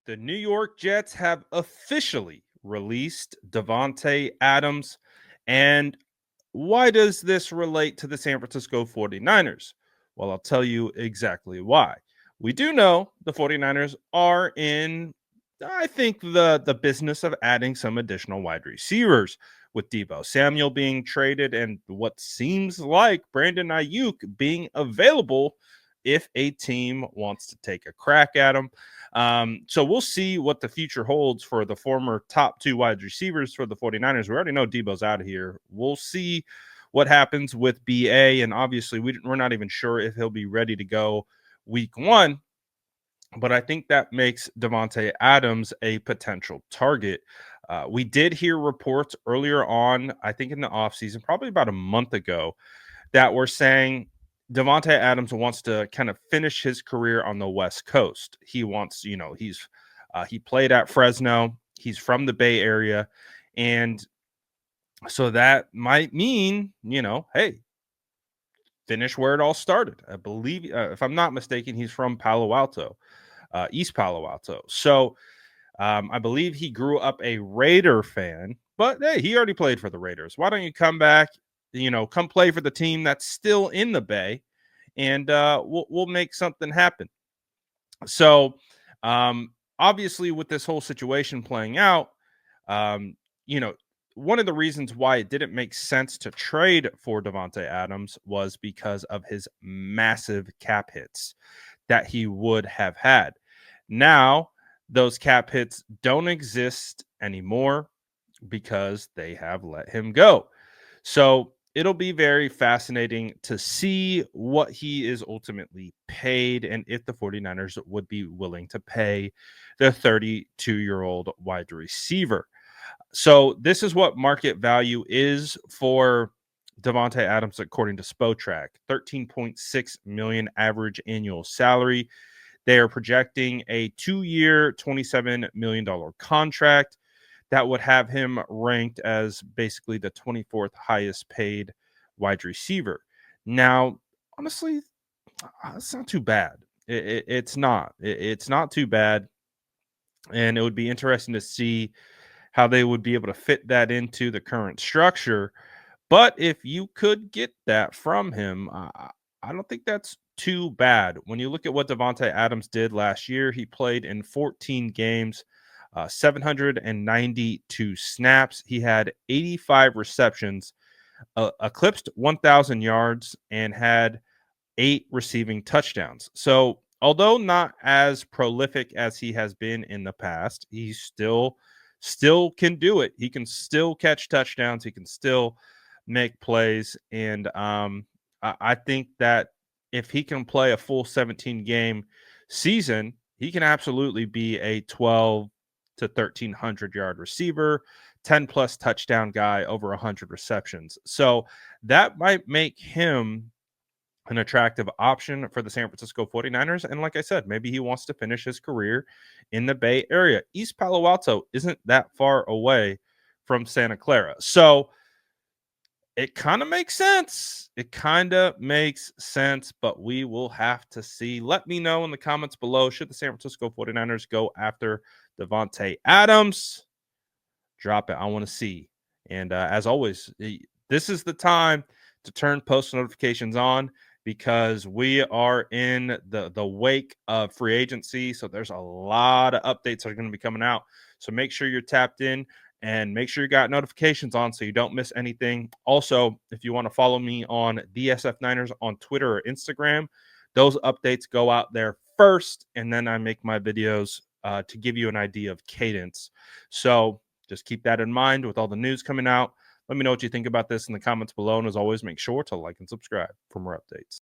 The New York Jets have officially released Davante Adams. And why does this relate to the San Francisco 49ers? Well, I'll tell you exactly why. We do know the 49ers are in, I think, the business of adding some additional wide receivers with Debo Samuel being traded and what seems like Brandon Ayuk being available if a team wants to take a crack at him. So we'll see what the future holds for the former top two wide receivers for the 49ers. We already know Debo's out of here. We'll see what happens with BA. And obviously, we're not even sure if he'll be ready to go week one. But I think that makes Davante Adams a potential target. We did hear reports earlier on, I think in the offseason, probably about a month ago, that were saying Davante Adams wants to kind of finish his career on the West Coast. He wants, he played at Fresno. He's from the Bay Area, and so that might mean, hey, finish where it all started. I believe, if I'm not mistaken, he's from Palo Alto, East Palo Alto. So I believe he grew up a Raider fan, but hey, he already played for the Raiders. Why don't you come back? Come play for the team that's still in the Bay, and we'll make something happen. So, obviously, with this whole situation playing out, um, one of the reasons why it didn't make sense to trade for Davante Adams was because of his massive cap hits that he would have had. Now, those cap hits don't exist anymore because they have let him go. So it'll be very fascinating to see what he is ultimately paid and if the 49ers would be willing to pay the 32-year-old wide receiver. So this is what market value is for Davante Adams according to Spotrac. 13.6 million average annual salary. They are projecting a 2-year, $27 million contract that would have him ranked as basically the 24th highest paid wide receiver. Now, honestly, it's not too bad. It's not. It's not too bad. And it would be interesting to see how they would be able to fit that into the current structure. But if you could get that from him, I don't think that's too bad. When you look at what Davante Adams did last year, he played in 14 games, 792 snaps. He had 85 receptions, eclipsed 1,000 yards, and had 8 receiving touchdowns. So, although not as prolific as he has been in the past, he still can do it. He can still catch touchdowns. He can still make plays. And I think that if he can play a full 17 game season, he can absolutely be a 12 to 1,300 yard receiver, 10 plus touchdown guy, over 100 receptions. So that might make him an attractive option for the San Francisco 49ers. And like I said, maybe he wants to finish his career in the Bay Area. East Palo Alto isn't that far away from Santa Clara. So it kind of makes sense. It kind of makes sense, but we will have to see. Let me know in the comments below. Should the San Francisco 49ers go after Davante Adams? Drop it. I want to see. And as always, this is the time to turn post notifications on because we are in the wake of free agency. So there's a lot of updates that are going to be coming out. So make sure you're tapped in and make sure you got notifications on so you don't miss anything. Also, if you want to follow me on DSF Niners on Twitter or Instagram, those updates go out there first, and then I make my videos to give you an idea of cadence. So just keep that in mind with all the news coming out. Let me know what you think about this in the comments below. And as always, make sure to like and subscribe for more updates.